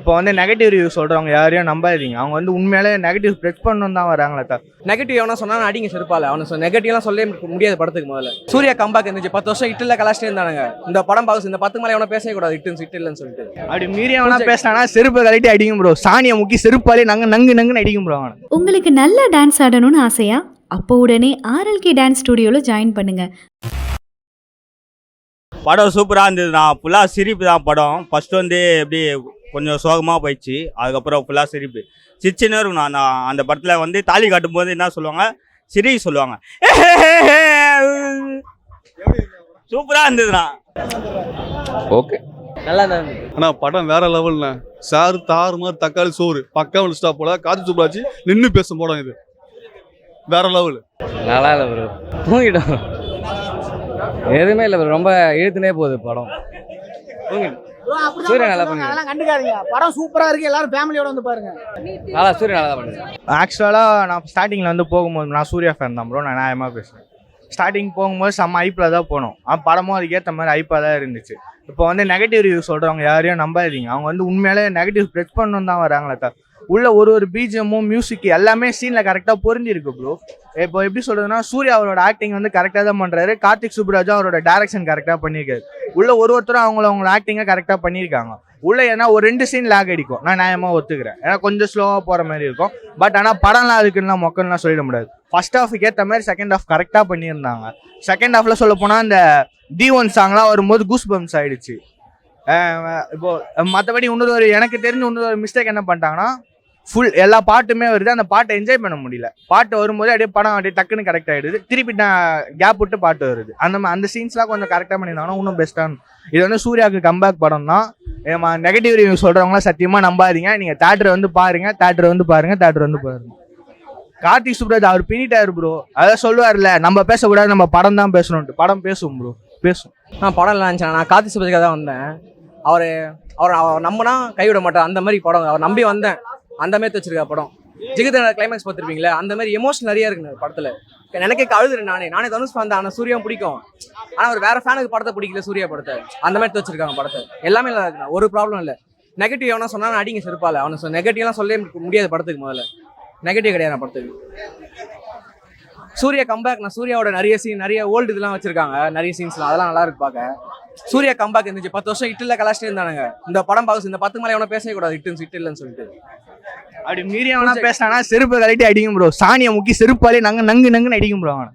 இப்போ வந்து negative review சொல்கிறவங்க யாரையும் நம்பாதீங்க. அவங்க வந்து உண்மையிலே நெகட்டிவ் ஸ்ப்ரெட் பண்ணணும் தான் வராங்களே நெகட்டிவ் எவனா சொன்னா அடிங்க செருப்பால அவனு நெகட்டிவ்லாம் சொல்லவே முடியாது படத்துக்கு. முதல்ல சூர்யா கம்பேக் இருந்துச்சு, 10 வருஷம் இட்டில் கலாச்சிட்டே இருந்தானுங்க. இந்த படம் பார்க்க இந்த 10 மேலே எவனா பேசவே கூடாது இட்டு இல்லைன்னு சொல்லிட்டு. அப்படி மீறி எவனா பேசினா செருப்பை கழட்டி அடிக்கும் ப்ரோ. சாணியை முக்கி செருப்பாலே நங்குன்னு அடிக்கும் ப்ரோ. அவனை உங்களுக்கு நல்லா டான்ஸ் ஆடணும்னு ஆசையா? அப்போ உடனே RLK டான்ஸ் ஸ்டுடியோவில் ஜாயின் பண்ணுங்க. படம் சூப்பராக இருந்தது. நான் ஃபுல்லாக சிரிப்பு தான் படம். ஃபஸ்ட்டு வந்து எப்படி கொஞ்சம் சோகமாக போயிடுச்சு, அதுக்கப்புறம் ஃபுல்லாக சிரிப்பு சிரிச்சுன்னு இருக்கும். நான் அந்த படத்தில் வந்து தாலி காட்டும்போது என்ன சொல்லுவாங்க, சிரி சொல்லுவாங்க. சூப்பராக இருந்ததுண்ணா. ஓகே, நல்லா இருந்தது. ஆனால் படம் வேற லெவல்ண்ணா. சார் தாறு மாதிரி தக்காளி சோறு பக்கம் ஸ்டா போல கார்த்தி சுப்ராஜ் நின்று பேசும் படம் இது. வேற லெவல். நல்லா இல்லை ப்ரோ, தூங்கிடும். எதுவுமே இல்லை ப்ரோ, ரொம்ப இழுத்துனே போகுது படம். சூரியன் நல்லா பண்ணுங்க, அதெல்லாம் கண்டுக்காதீங்க. படம் சூப்பரா இருக்கு, எல்லாரும் ஃபேமிலியோட வந்து பாருங்க. நல்லா சூரியன் நல்லா பண்ணுங்க. ஆக்சுவலாக நான் ஸ்டார்டிங்கில் வந்து போகும்போது நான் சூர்யா ஃபேன் தான் ப்ரோ. நான் நியாயமாக பேசுகிறேன். ஸ்டார்டிங் போகும்போது செம்ம ஐப்பில் தான் போனோம். படமும் அதுக்கேற்ற மாதிரி ஐப்பாக தான் இருந்துச்சு. இப்போ வந்து நெகட்டிவ் ரிவ்யூ சொல்கிறவங்க யாரையும் நம்பாதீங்க. அவங்க வந்து உண்மையிலே நெகட்டிவ் ஸ்ப்ரெட் பண்ணணும் தான் வராங்களே உள்ள ஒரு பிஜிஎம்மும் மியூசிக் எல்லாமே சீனில் கரெக்டாக பொருந்திருக்கு ப்ரோ. இப்போ எப்படி சொல்கிறதுனா, சூர்யா அவரோட ஆக்டிங் வந்து கரெக்டாக தான் பண்ணுறாரு. கார்த்திக் சுப்ராஜும் அவரோட டேரக்ஷன் கரெக்டாக பண்ணியிருக்காரு. உள்ள ஒருத்தரும் அவங்களோட ஆக்டிங்கை கரெக்டாக பண்ணியிருக்காங்க. உள்ள ஏன்னா ஒரு 2 சீன் லேக் அடிக்கும், நான் நியாயமாக ஒத்துக்கிறேன். ஏன்னா கொஞ்சம் ஸ்லோவாக போகிற மாதிரி இருக்கும். பட் ஆனால் படம்லாம் அதுக்குன்னா மொக்கல்லாம் சொல்லிட முடியாது. ஃபர்ஸ்ட் ஹாஃபுக்கு ஏற்ற மாதிரி செகண்ட் ஹாஃப் கரெக்டாக பண்ணியிருந்தாங்க. செகண்ட் ஹாஃபில் சொல்ல போனால் அந்த D1 சாங்லாம் வரும்போது கூஸ் பம்ப்ஸ் ஆகிடுச்சு. இப்போ மற்றபடி எனக்கு தெரிஞ்ச இன்னொரு மிஸ்டேக் என்ன பண்ணிட்டாங்கன்னா, ஃபுல் எல்லா பாட்டுமே வருது, அந்த பாட்டை என்ஜாய் பண்ண முடியல. பாட்டு வரும்போது அப்படியே படம் அப்படியே டக்குன்னு கரெக்ட் ஆகிடுது, திருப்பி கேப் விட்டு பாட்டு வருது. அந்த சீன்ஸ்லாம் கொஞ்சம் கரெக்டாக பண்ணியிருந்தாங்கன்னா இன்னும் பெஸ்ட்டான. இது வந்து சூர்யாவுக்கு கம்பேக் படம் தான். நெகட்டிவ் ரிவ்யூ சொல்கிறவங்களாம் சத்தியமாக நம்பாதீங்க. நீங்கள் தேட்டரை வந்து பாருங்க. கார்த்திக் சுப்ராஜ் அவர் பின்னிட்டாரு ப்ரோ. அதான் சொல்லுவார்ல, நம்ம பேசக்கூடாது, நம்ம படம் தான் பேசணும்ட்டு. படம் பேசும் ப்ரோ, பேசும். நான் படம் இல்லை நினச்சேன். நான் கார்த்திக் சுப்ராஜுக்காக தான் வந்தேன். அவர் நம்பினா கைவிட மாட்டார், அந்த மாதிரி படம். அவர் நம்பி வந்தேன், அந்த மாதிரி வச்சிருக்கா படம். ஜிகிதனோட கிளைமேக்ஸ் பார்த்துருப்பீங்களே, அந்த மாதிரி எமோஷன் நிறைய இருக்குங்க படத்தில். எனக்கே அழுதுறேன். நானே தனுஷ் ஃபேன் தான். ஆனால் சூர்யாவும் பிடிக்கும். ஆனால் அவர் வேற ஃபேனுக்கு படத்தை பிடிக்கல, சூர்யா படத்தை. அந்த மாதிரி வச்சிருக்காங்க படத்தை. எல்லாமே நல்லா இருக்குண்ணா, ஒரு ப்ராப்ளம் இல்லை. நெகட்டிவ் எவனா சொன்னா அடிங்க செருப்பால அவனு நெகட்டிவ்லாம் சொல்லவே முடியாது படத்துக்கு. முதல்ல நெகட்டிவ் கிடையாது படத்துக்கு. சூர்யா கம்பேக், நான் சூர்யாவோட நிறைய ஓல்டு இதெல்லாம் வச்சிருக்காங்க, நிறைய சீன்ஸ்லாம், அதெல்லாம் நல்லா இருக்கு பார்க்க. சூர்யா கம்பேக் இருந்துச்சு, 10 வருஷம் இட்டில் கலாச்சிட்டே இருந்தானுங்க. இந்த படம் பார்க்க இந்த 10 மேலே எவனா பேசவே கூடாது இட்டு இல்லைன்னு சொல்லிட்டு. அப்படி மீறி எவனா பேசினா செருப்பை கழட்டி அடிக்கும் ப்ரோ. சாணியை முக்கி செருப்பாலே நங்குன்னு அடிக்கும் ப்ரோ. அவனை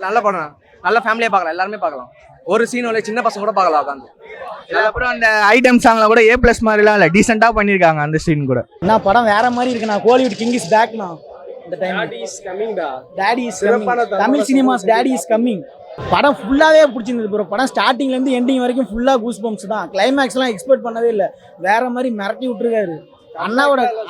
நல்ல படம், நல்ல ஃபேமிலியாக பார்க்கலாம், எல்லாருமே பார்க்கலாம். ஒரு சீன் இல்லை, சின்ன பசங்க கூட பார்க்கலாம் உட்காந்து. அப்புறம் அந்த ஐட்டம் சாங்ல கூட A+ மாதிரிலாம் இல்லை, டீசெண்டாக பண்ணியிருக்காங்க அந்த சீன் கூட. என்ன படம் வேற மாதிரி இருக்குண்ணா. கோலிவுட் கிங் இஸ் பேக்ண்ணா. இந்த time daddy is coming. Tamil cinemas daddy is coming. படம் ஃபுல்லாகவே பிடிச்சிருந்தது ப்ரோ. படம் ஸ்டார்டிங்லேருந்து எண்டிங் வரைக்கும் ஃபுல்லாக கூஸ் பம்ப்ஸ் தான். கிளைமேக்ஸ்லாம் எக்ஸ்பெக்ட் பண்ணவே இல்லை, வேற மாதிரி மிரட்டி விட்டுருக்காரு.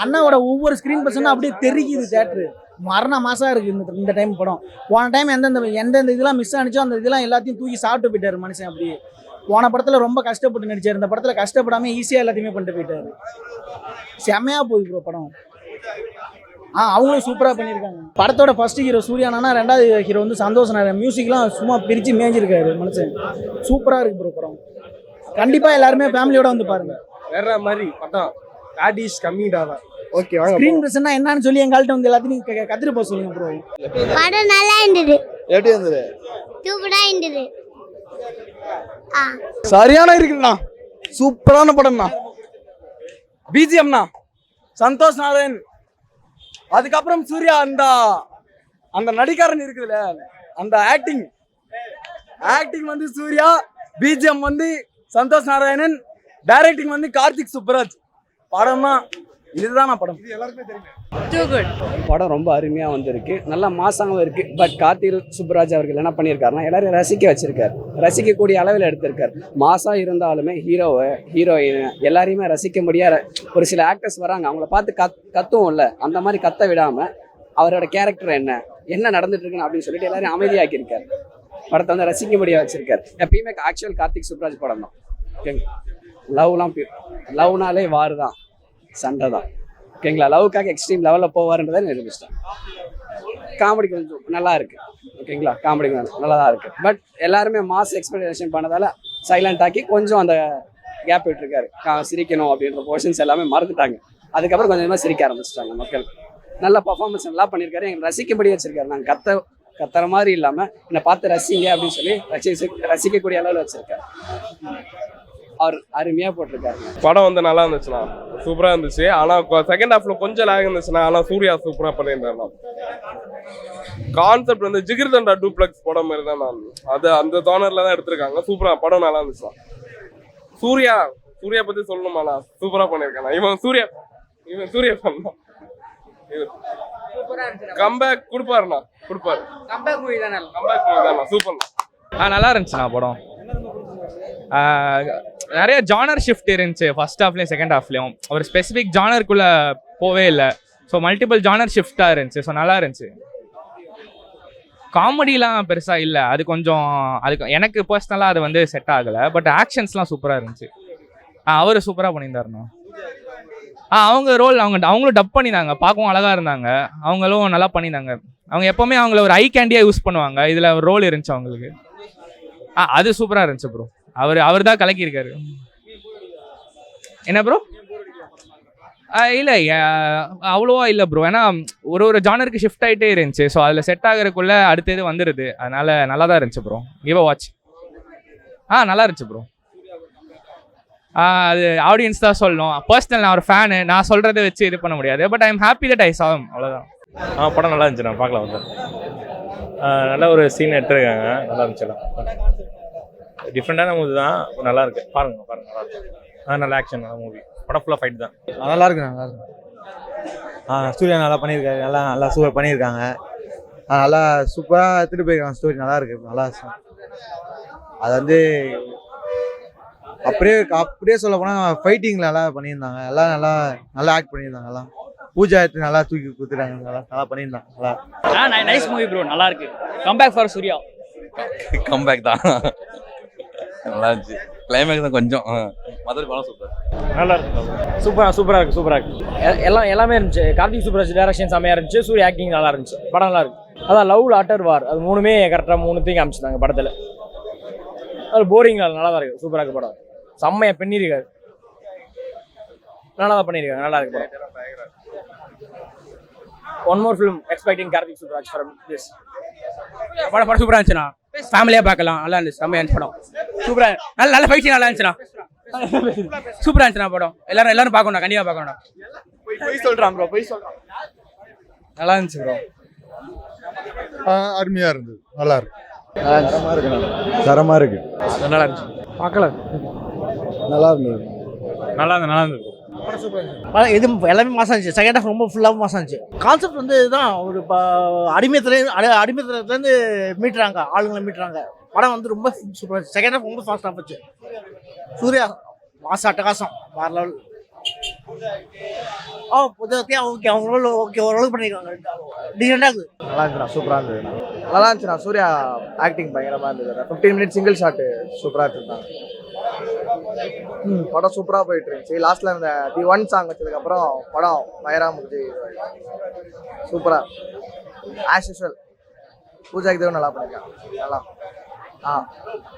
அண்ணாவோட ஒவ்வொரு ஸ்க்ரீன் பர்சனும் அப்படியே தெரிக்குது தேட்டரு. மரண மாசா இருக்கு இந்த டைம் படம். போன டைம் எந்தெந்த இதெல்லாம் மிஸ் ஆனிச்சோ அந்த இதெல்லாம் எல்லாத்தையும் தூக்கி சாப்பிட்டு போயிட்டாரு மனுஷன். அப்படியே போன படத்தில் ரொம்ப கஷ்டப்பட்டு நடிச்சார், இந்த படத்தில் கஷ்டப்படாமல் ஈஸியாக எல்லாத்தையுமே பண்ணிட்டு போயிட்டாரு. செம்மையாக போகுது ப்ரோ படம். அவங்களும் சூப்பராக பண்ணியிருக்காங்க. படத்தோட ஃபர்ஸ்ட் ஹீரோ சூர்யானா, 2வது ஹீரோ வந்து சந்தோஷ். மியூசிக்லாம் சும்மா பிரித்து மேய்ஞ்சிருக்காரு மனுஷன். சூப்பராக இருக்கு ப்ரோ படம். கண்டிப்பாக எல்லாருமே ஃபேமிலியோட வந்து பாருங்க. வேற மாதிரி படம். Daddy is coming. ஓகே, வாங்க. ஸ்கிரீன் பிரச்சனை என்னன்னு சொல்லி எங்கள்கிட்ட வந்து எல்லாத்தையும் கத்திட்டு போக சொல்லுங்க ப்ரோ. படம் நல்லா இருந்தது. எப்படி இருந்தது? சூப்பரா இருந்தது. சரியான இருக்குண்ணா, சூப்பரான படம்ண்ணா. பிஜிஎம்ண்ணா சந்தோஷ் நாராயண். அதுக்கப்புறம் சூர்யா அந்த நடிகாரன் இருக்குதுல்ல, அந்த ஆக்டிங் வந்து சூர்யா, பிஜிஎம் வந்து சந்தோஷ் நாராயணன், டைரக்டிங் வந்து கார்த்திக் சுப்ராஜ். படமா இதுதான் படம். இது எல்லாருமே தெரியும். படம் ரொம்ப அருமையாக வந்திருக்கு, நல்லா மாசாகவும் இருக்குது. பட் கார்த்திக் சுப்ராஜ் அவர்கள் என்ன பண்ணியிருக்காருன்னா, எல்லாரும் ரசிக்க வச்சிருக்காரு, ரசிக்கக்கூடிய அளவில் எடுத்திருக்காரு. மாசாக இருந்தாலுமே ஹீரோயின் எல்லாரையுமே ரசிக்க முடியாத ஒரு சில ஆக்டர்ஸ் வராங்க, அவங்கள பார்த்து கத்துவோம் இல்லை, அந்த மாதிரி கத்த விடாமல் அவரோட கேரக்டர் என்ன நடந்துட்டு இருக்குன்னு அப்படின்னு சொல்லிட்டு எல்லாரையும் அமைதியாக்கியிருக்காரு. படத்தை வந்து ரசிக்க முடிய வச்சிருக்காரு. எப்பயுமே ஆக்சுவல் கார்த்திக் சுப்ராஜ் படம் தான். ஓகேங்களா, லவ்னாலே வாரு தான், சண்டை தான். ஓகேங்களா, லவ்க்காக எக்ஸ்ட்ரீம் லெவலில் போவார்ன்றதை நிரூபிச்சிட்டேன். காமெடி கொஞ்சம் நல்லா இருக்கு. ஓகேங்களா, காமெடி நல்லா தான் இருக்கு. பட் எல்லாருமே மாஸ் எக்ஸ்பெக்டேஷன் பண்ணதால சைலண்ட் ஆக்கி கொஞ்சம் அந்த கேப் விட்டுருக்காரு. சிரிக்கணும் அப்படின்ற போர்ஷன்ஸ் எல்லாமே மறந்துட்டாங்க. அதுக்கப்புறம் கொஞ்சம் கொஞ்சமாக சிரிக்க ஆரம்பிச்சிட்டாங்க மக்கள். நல்ல பர்ஃபார்மன்ஸ் நல்லா பண்ணியிருக்காரு. எங்களை ரசிக்கும்படி வச்சிருக்காரு. நாங்கள் கத்துற மாதிரி இல்லாமல் என்னை பார்த்து ரசிங்க அப்படின்னு சொல்லி ரசிக்கக்கூடிய அளவில் வச்சிருக்காரு. அவர் அருமையாக போட்டிருக்காரு. படம் வந்து நல்லா இருந்துச்சுண்ணா, சூப்பராக இருந்துச்சு. ஆனால் செகண்ட் ஹாஃப்ல கொஞ்சம் லேக் இருந்துச்சுண்ணா. ஆனால் சூர்யா சூப்பராக பண்ணியிருந்தாருண்ணா. கான்செப்ட் வந்து ஜிகிர்தண்டா டூப்ளெக்ஸ் படம் மாதிரி தான் நான் அது அந்த ஜானர்ல தான் எடுத்திருக்காங்க. சூப்பராக படம் நல்லா இருந்துச்சுண்ணா. சூர்யா பற்றி சொல்லணுமாண்ணா, சூப்பராக பண்ணியிருக்காண்ணா. இவன் சூர்யா பண்ணலாம். கம்பேக் கொடுப்பாரு. கம்பேக் மூவி தானே. சூப்பர். நல்லா இருந்துச்சுண்ணா படம். நிறைய ஜானர் ஷிஃப்ட் இருந்துச்சு ஃபர்ஸ்ட் ஹாஃப்லேயும் செகண்ட் ஹாஃப்லேயும். ஒரு ஸ்பெசிஃபிக் ஜானருக்குள்ளே போவே இல்லை. ஸோ மல்டிபிள் ஜானர் ஷிஃப்டாக இருந்துச்சு. ஸோ நல்லா இருந்துச்சு. காமெடிலாம் பெருசாக இல்லை. அது கொஞ்சம் அதுக்கு எனக்கு பர்சனலாக அது வந்து செட் ஆகலை. பட் ஆக்ஷன்ஸ்லாம் சூப்பராக இருந்துச்சு. அவர் சூப்பராக பண்ணியிருந்தாருண்ணா. அவங்க ரோல் அவங்களும் டப் பண்ணியிருந்தாங்க. பார்க்கவும் அழகாக இருந்தாங்க. அவங்களும் நல்லா பண்ணியிருந்தாங்க. அவங்க எப்போவுமே அவங்கள ஒரு ஐ கேண்டியாக யூஸ் பண்ணுவாங்க. இதில் ஒரு ரோல் இருந்துச்சு அவங்களுக்கு. அது சூப்பராக இருந்துச்சு ப்ரோ. அவர் தான் கலக்கியிருக்காரு. என்ன ப்ரோ? இல்லை அவ்வளோவா இல்லை ப்ரோ. ஏன்னா ஒரு ஜானருக்கு ஷிஃப்ட் ஆகிட்டே இருந்துச்சு. ஸோ அதில் செட் ஆகிறதுக்குள்ளே அடுத்தது வந்துடுது. அதனால நல்லா தான் இருந்துச்சு ப்ரோ. Give a watch. நல்லா இருந்துச்சு ப்ரோ. அது ஆடியன்ஸ் தான் சொல்லணும். பர்சனல் நான் ஒரு ஃபேனு. நான் சொல்கிறத வச்சு இது பண்ண முடியாது. But I am happy that I saw him. அவ்வளோதான். படம் நல்லா இருந்துச்சு. நான் பார்க்கலாம் வந்து நல்ல ஒரு சீன் எடுத்துருக்காங்க. நல்லா இருந்துச்சுலாம். டிஃப்ரெண்டான மூவி தான். நல்லா இருக்கு. பாருங்க நல்லா இருக்கு. நல்ல ஆக்ஷன், நல்ல மூவி. படம் ஃபுல்லாக ஃபைட் தான். நல்லா இருக்கு. சூர்யா நல்லா பண்ணியிருக்காரு. நல்லா சூப்பர் பண்ணியிருக்காங்க. நல்லா சூப்பராக எடுத்துகிட்டு போயிருக்காங்க. ஸ்டோரி நல்லா இருக்கு. நல்லா அது வந்து அப்படியே சொல்ல போனால் ஃபைட்டிங் நல்லா பண்ணியிருந்தாங்க. எல்லாம் நல்லா ஆக்ட் பண்ணியிருந்தாங்க. எல்லாம் பூஜா எடுத்து நல்லா தூக்கி கொடுத்துட்டாங்க. நல்லா பண்ணியிருந்தாங்க. நல்லா நைஸ் மூவி ப்ரோ. நல்லா இருக்கு. Comeback for Surya. கம்பேக் தான். நல்லா இருந்துச்சு. கிளைமேக்ஸ் தான் கொஞ்சம் மதுரை படம் சூப்பர். நல்லா இருக்கு. சூப்பராக இருக்கு. எல்லாமே இருந்துச்சு. கார்த்திக் சுப்ராஜ் டைரக்ஷன் செம்மையாக இருந்துச்சு. சூர்யா ஆக்டிங் நல்லா இருந்துச்சு. படம் நல்லா இருக்கு. அதான் லவ் லாட்டர் வார் அது மூணுமே கரெக்டாக மூணுத்தையும் காமிச்சிட்டாங்க படத்தில். அது போரிங் நல்லா தான் இருக்கு. சூப்பராக இருக்கு படம். செம்மையாக பண்ணியிருக்காரு. நல்லா தான் பண்ணியிருக்காங்க. நல்லா இருக்கு படம். One more film expecting Karthik Subbaraj from this. படம் சூப்பராக இருந்துச்சுண்ணா. ஃபேமிலியாக பார்க்கலாம். நல்லா இருந்துச்சு. செம்மையாக இருந்துச்சு படம். சூப்பராக நல்ல ஃபைட் நல்லா இருந்துச்சுண்ணா. சூப்பராக இருந்துச்சுண்ணா படம். எல்லாரும் பார்க்கணும். கண்டிப்பாக பார்க்கணும். போய் சொல்கிறான் ப்ரோ. நல்லா இருந்துச்சு ப்ரோ. அருமையாக இருந்தது. நல்லா இருக்கு. தரமாக இருக்கு. நல்லா இருந்துச்சு. பார்க்கலாம். நல்லா இருந்தது. நல்லா இருந்தது. இது எல்லாமே மாசம் இருந்துச்சு. செகண்ட் ஹாஃப் ரொம்ப ஃபுல்லாகவும் மாசம் இருந்துச்சு. கான்செப்ட் வந்து இதுதான். ஒரு அடிமைத்தலேருந்து மீட்டுறாங்க. ஆளுங்களை மீட்டுறாங்க. படம் வந்து ரொம்ப சூப்பராக இருந்துச்சு. செகண்ட் ஹாஃப் ரொம்ப ஃபாஸ்ட் ஆச்சு. சூர்யா மாசம் அட்டகாசம் வேற லெவல். ஓகே அவங்களோட ஓரளவுக்கு பண்ணியிருக்காங்க. டீசெண்டாக இருக்குது. நல்லா இருந்துச்சுண்ணா. சூப்பராக இருந்தது. நல்லா இருந்துச்சுண்ணா. சூர்யா ஆக்டிங் பயங்கரமாக இருந்தது. 15 மினிட்ஸ் சிங்கிள் ஷாட்டு சூப்பராக எடுத்துருந்தாங்க. படம் சூப்பராக போயிட்டு இருந்துச்சு. லாஸ்ட்ல இந்த தி ஒன் சாங் வச்சதுக்கப்புறம் படம் பயங்கரமாக முடிஞ்சு சூப்பராக ஆஸ் யூஷுவல். பூஜாக்கு தேவன் நல்லா பண்ணியிருக்காங்க. நல்லா